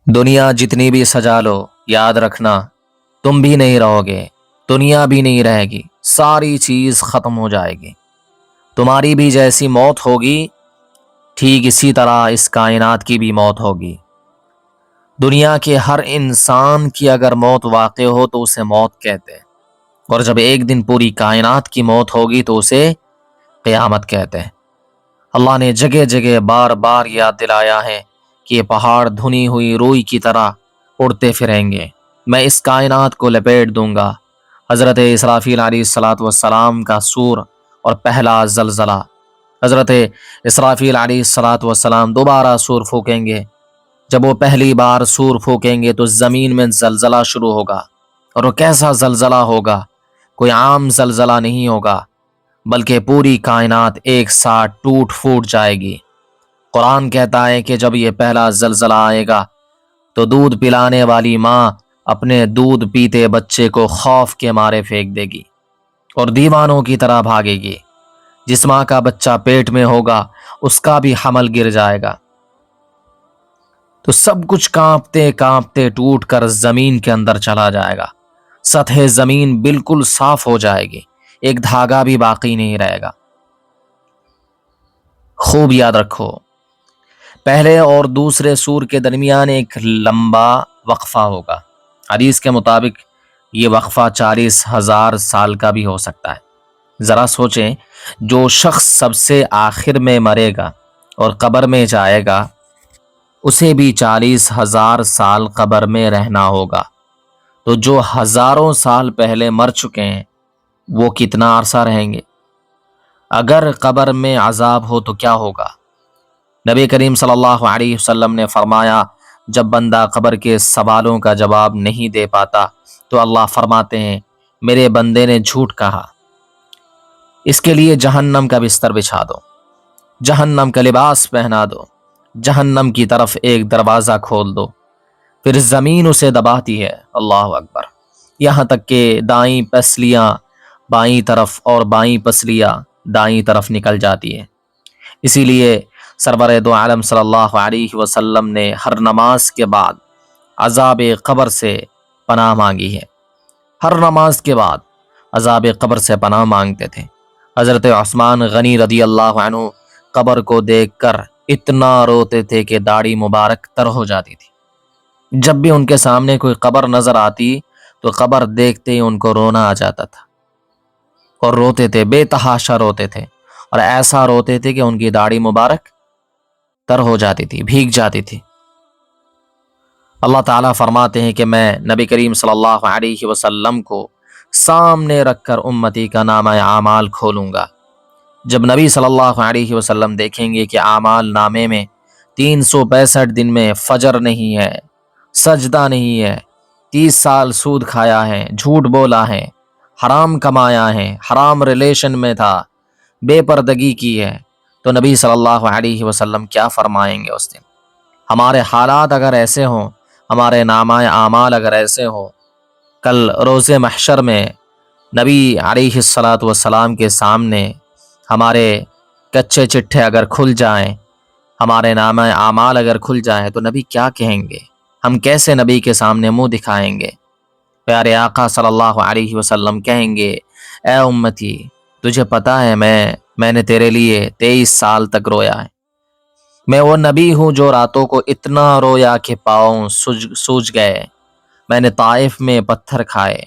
دنیا جتنی بھی سجا لو، یاد رکھنا تم بھی نہیں رہو گے، دنیا بھی نہیں رہے گی، ساری چیز ختم ہو جائے گی۔ تمہاری بھی جیسی موت ہوگی ٹھیک اسی طرح اس کائنات کی بھی موت ہوگی۔ دنیا کے ہر انسان کی اگر موت واقع ہو تو اسے موت کہتے ہیں، اور جب ایک دن پوری کائنات کی موت ہوگی تو اسے قیامت کہتے ہیں۔ اللہ نے جگہ جگہ بار بار یاد دلایا ہے کہ یہ پہاڑ دھنی ہوئی روئی کی طرح اڑتے پھریں گے، میں اس کائنات کو لپیٹ دوں گا۔ حضرت اسرافیل علیہ السلام کا سور اور پہلا زلزلہ، حضرت اسرافیل علیہ السلام دوبارہ سور پھونکیں گے۔ جب وہ پہلی بار سور پھونکیں گے تو زمین میں زلزلہ شروع ہوگا، اور وہ کیسا زلزلہ ہوگا؟ کوئی عام زلزلہ نہیں ہوگا، بلکہ پوری کائنات ایک ساتھ ٹوٹ پھوٹ جائے گی۔ قرآن کہتا ہے کہ جب یہ پہلا زلزلہ آئے گا تو دودھ پلانے والی ماں اپنے دودھ پیتے بچے کو خوف کے مارے پھینک دے گی اور دیوانوں کی طرح بھاگے گی۔ جس ماں کا بچہ پیٹ میں ہوگا اس کا بھی حمل گر جائے گا، تو سب کچھ کانپتے کانپتے ٹوٹ کر زمین کے اندر چلا جائے گا۔ سطح زمین بالکل صاف ہو جائے گی، ایک دھاگا بھی باقی نہیں رہے گا۔ خوب یاد رکھو، پہلے اور دوسرے سور کے درمیان ایک لمبا وقفہ ہوگا۔ حدیث کے مطابق یہ وقفہ 40,000 سال کا بھی ہو سکتا ہے۔ ذرا سوچیں، جو شخص سب سے آخر میں مرے گا اور قبر میں جائے گا اسے بھی 40,000 سال قبر میں رہنا ہوگا، تو جو ہزاروں سال پہلے مر چکے ہیں وہ کتنا عرصہ رہیں گے؟ اگر قبر میں عذاب ہو تو کیا ہوگا؟ نبی کریم صلی اللہ علیہ وسلم نے فرمایا، جب بندہ قبر کے سوالوں کا جواب نہیں دے پاتا تو اللہ فرماتے ہیں میرے بندے نے جھوٹ کہا، اس کے لیے جہنم کا بستر بچھا دو، جہنم کا لباس پہنا دو، جہنم کی طرف ایک دروازہ کھول دو، پھر زمین اسے دباتی ہے۔ اللہ اکبر، یہاں تک کہ دائیں پسلیاں بائیں طرف اور بائیں پسلیاں دائیں طرف نکل جاتی ہے۔ اسی لیے سرور دو عالم صلی اللہ علیہ وسلم نے ہر نماز کے بعد عذاب قبر سے پناہ مانگی ہے، ہر نماز کے بعد عذاب قبر سے پناہ مانگتے تھے۔ حضرت عثمان غنی رضی اللہ عنہ قبر کو دیکھ کر اتنا روتے تھے کہ داڑھی مبارک تر ہو جاتی تھی۔ جب بھی ان کے سامنے کوئی قبر نظر آتی تو قبر دیکھتے ہی ان کو رونا آ جاتا تھا، اور روتے تھے، بے تحاشا روتے تھے، اور ایسا روتے تھے کہ ان کی داڑھی مبارک تر ہو جاتی تھی، بھیگ جاتی تھی۔ اللہ تعالیٰ فرماتے ہیں کہ میں نبی کریم صلی اللہ علیہ وسلم کو سامنے رکھ کر امتی کا نامہ اعمال کھولوں گا۔ جب نبی صلی اللہ علیہ وسلم دیکھیں گے کہ اعمال نامے میں 365 دن میں فجر نہیں ہے، سجدہ نہیں ہے، 30 سال سود کھایا ہے، جھوٹ بولا ہے، حرام کمایا ہے، حرام ریلیشن میں تھا، بے پردگی کی ہے، تو نبی صلی اللہ علیہ وسلم کیا فرمائیں گے اس دن؟ ہمارے حالات اگر ایسے ہوں، ہمارے نامہ اعمال اگر ایسے ہوں، کل روز محشر میں نبی علیہ السلام کے سامنے ہمارے کچے چٹھے اگر کھل جائیں، ہمارے نامہ اعمال اگر کھل جائیں تو نبی کیا کہیں گے؟ ہم کیسے نبی کے سامنے منہ دکھائیں گے؟ پیارے آقا صلی اللہ علیہ وسلم کہیں گے، اے امتی، تجھے پتا ہے میں نے تیرے لیے 23 سال تک رویا ہے۔ میں وہ نبی ہوں جو راتوں کو اتنا رویا کہ پاؤں سوج گئے۔ میں نے طائف میں پتھر کھائے،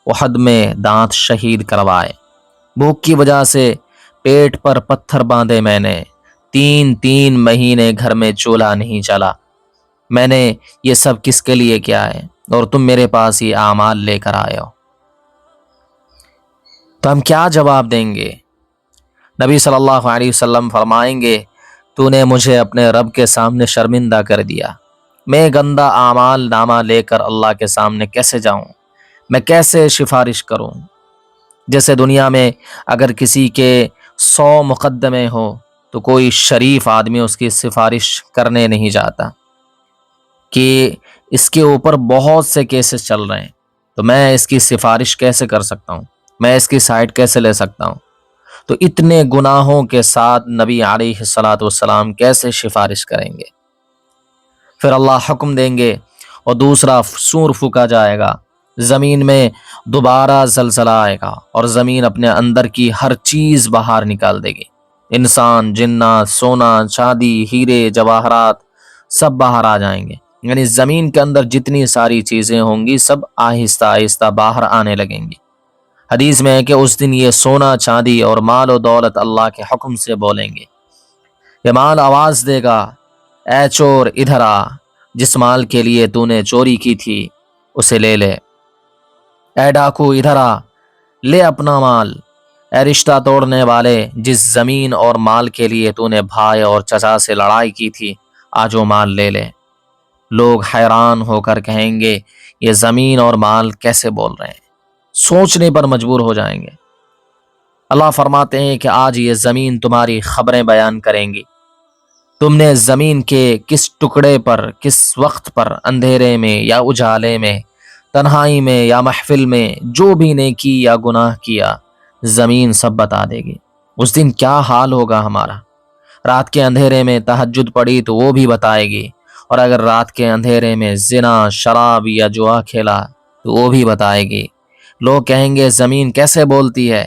احد میں دانت شہید کروائے، بھوک کی وجہ سے پیٹ پر پتھر باندھے، میں نے 3 مہینے گھر میں چولہا نہیں چلا۔ میں نے یہ سب کس کے لیے کیا ہے، اور تم میرے پاس یہ اعمال لے کر آئے ہو؟ تو ہم کیا جواب دیں گے؟ نبی صلی اللہ علیہ وسلم فرمائیں گے، تو نے مجھے اپنے رب کے سامنے شرمندہ کر دیا، میں گندا اعمال نامہ لے کر اللہ کے سامنے کیسے جاؤں؟ میں کیسے سفارش کروں؟ جیسے دنیا میں اگر کسی کے 100 مقدمے ہو تو کوئی شریف آدمی اس کی سفارش کرنے نہیں جاتا کہ اس کے اوپر بہت سے کیسز چل رہے ہیں، تو میں اس کی سفارش کیسے کر سکتا ہوں؟ میں اس کی سائٹ کیسے لے سکتا ہوں؟ تو اتنے گناہوں کے ساتھ نبی علیہ السلام کیسے سفارش کریں گے؟ پھر اللہ حکم دیں گے اور دوسرا سور پھونکا جائے گا، زمین میں دوبارہ زلزلہ آئے گا اور زمین اپنے اندر کی ہر چیز باہر نکال دے گی، انسان، جنات، سونا، چاندی، ہیرے، جواہرات سب باہر آ جائیں گے، یعنی زمین کے اندر جتنی ساری چیزیں ہوں گی سب آہستہ آہستہ باہر آنے لگیں گی۔ حدیث میں ہے کہ اس دن یہ سونا، چاندی اور مال و دولت اللہ کے حکم سے بولیں گے۔ یہ مال آواز دے گا، اے چور ادھر آ، جس مال کے لیے تو نے چوری کی تھی اسے لے لے۔ اے ڈاکو ادھر آ، لے اپنا مال۔ اے رشتہ توڑنے والے، جس زمین اور مال کے لیے تو نے بھائی اور چچا سے لڑائی کی تھی آج وہ مال لے لے۔ لوگ حیران ہو کر کہیں گے یہ زمین اور مال کیسے بول رہے ہیں، سوچنے پر مجبور ہو جائیں گے۔ اللہ فرماتے ہیں کہ آج یہ زمین تمہاری خبریں بیان کریں گی، تم نے زمین کے کس ٹکڑے پر، کس وقت پر، اندھیرے میں یا اجالے میں، تنہائی میں یا محفل میں جو بھی نیکی یا گناہ کیا، زمین سب بتا دے گی۔ اس دن کیا حال ہوگا ہمارا۔ رات کے اندھیرے میں تہجد پڑھی تو وہ بھی بتائے گی، اور اگر رات کے اندھیرے میں زنا، شراب یا جوا کھیلا تو وہ بھی بتائے گی۔ لوگ کہیں گے زمین کیسے بولتی ہے؟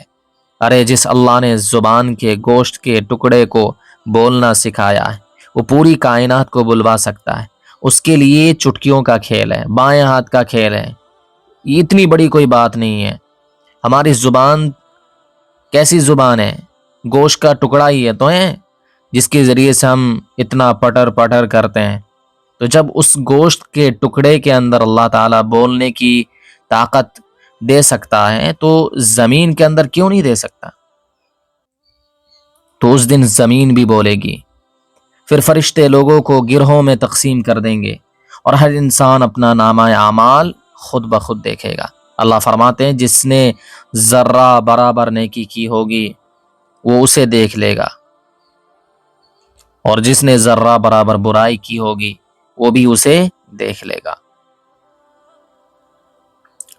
ارے جس اللہ نے زبان کے گوشت کے ٹکڑے کو بولنا سکھایا ہے وہ پوری کائنات کو بلوا سکتا ہے۔ اس کے لیے چٹکیوں کا کھیل ہے، بائیں ہاتھ کا کھیل ہے، یہ اتنی بڑی کوئی بات نہیں ہے۔ ہماری زبان کیسی زبان ہے؟ گوشت کا ٹکڑا ہی ہے تو ہے، جس کے ذریعے سے ہم اتنا پٹر پٹر کرتے ہیں۔ تو جب اس گوشت کے ٹکڑے کے اندر اللہ تعالیٰ بولنے کی طاقت دے سکتا ہے تو زمین کے اندر کیوں نہیں دے سکتا؟ تو اس دن زمین بھی بولے گی۔ پھر فرشتے لوگوں کو گروہوں میں تقسیم کر دیں گے اور ہر انسان اپنا نامہ اعمال خود بخود دیکھے گا۔ اللہ فرماتے ہیں جس نے ذرہ برابر نیکی کی ہوگی وہ اسے دیکھ لے گا، اور جس نے ذرہ برابر برائی کی ہوگی وہ بھی اسے دیکھ لے گا۔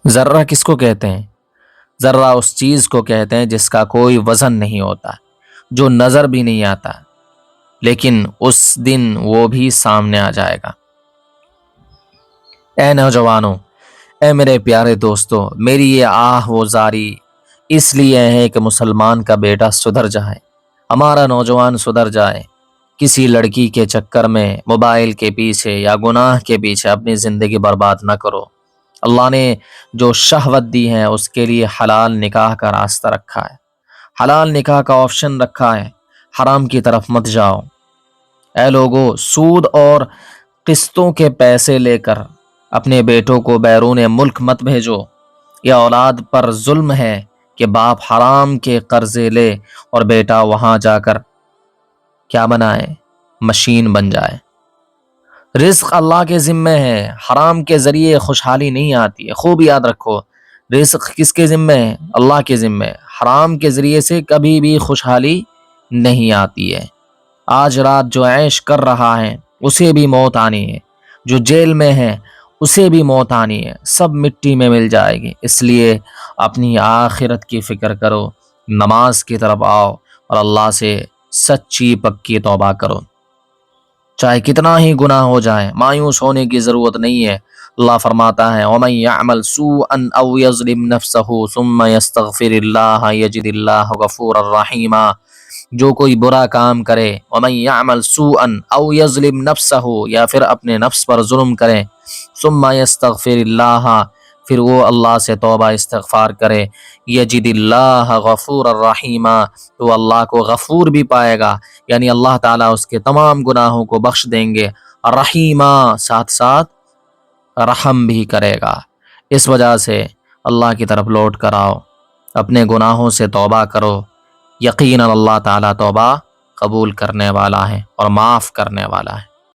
ذرہ کس کو کہتے ہیں؟ ذرہ اس چیز کو کہتے ہیں جس کا کوئی وزن نہیں ہوتا، جو نظر بھی نہیں آتا، لیکن اس دن وہ بھی سامنے آ جائے گا۔ اے نوجوانوں، اے میرے پیارے دوستو، میری یہ آہ و زاری اس لیے ہے کہ مسلمان کا بیٹا سدھر جائے، ہمارا نوجوان سدھر جائے، کسی لڑکی کے چکر میں، موبائل کے پیچھے یا گناہ کے پیچھے اپنی زندگی برباد نہ کرو۔ اللہ نے جو شہوت دی ہے اس کے لیے حلال نکاح کا راستہ رکھا ہے، حلال نکاح کا آپشن رکھا ہے، حرام کی طرف مت جاؤ۔ اے لوگو، سود اور قسطوں کے پیسے لے کر اپنے بیٹوں کو بیرون ملک مت بھیجو۔ یہ اولاد پر ظلم ہے کہ باپ حرام کے قرضے لے اور بیٹا وہاں جا کر کیا بنائے؟ مشین بن جائے۔ رزق اللہ کے ذمے ہے، حرام کے ذریعے خوشحالی نہیں آتی ہے۔ خوب یاد رکھو، رزق کس کے ذمے ہے؟ اللہ کے ذمے۔ حرام کے ذریعے سے کبھی بھی خوشحالی نہیں آتی ہے۔ آج رات جو عیش کر رہا ہے اسے بھی موت آنی ہے، جو جیل میں ہے اسے بھی موت آنی ہے، سب مٹی میں مل جائے گی۔ اس لیے اپنی آخرت کی فکر کرو، نماز کی طرف آؤ اور اللہ سے سچی پکی توبہ کرو۔ چاہے کتنا ہی گناہ ہو جائے، مایوس ہونے کی ضرورت نہیں ہے۔ اللہ فرماتا ہے وَمَن يَعْمَلْ سُوءًا أَوْ يَظْلِمْ نَفْسَهُ ثُمَّ يَسْتَغْفِرِ اللَّهَ يَجِدِ اللَّهَ غَفُورًا رَحِيمًا، جو کوئی برا کام کرے، وَمَن يَعْمَلْ سُوءًا أَوْ يَظْلِمْ نَفْسَهُ، یا پھر اپنے نفس پر ظلم کرے، ثُمَّ يَسْتَغْفِرِ اللَّهَ، پھر وہ اللہ سے توبہ استغفار کرے، یجد اللہ غفور الرحیمہ، تو اللہ کو غفور بھی پائے گا، یعنی اللہ تعالیٰ اس کے تمام گناہوں کو بخش دیں گے، رحیمہ ساتھ ساتھ رحم بھی کرے گا۔ اس وجہ سے اللہ کی طرف لوٹ کر آؤ، اپنے گناہوں سے توبہ کرو، یقیناً اللہ تعالیٰ توبہ قبول کرنے والا ہے اور معاف کرنے والا ہے۔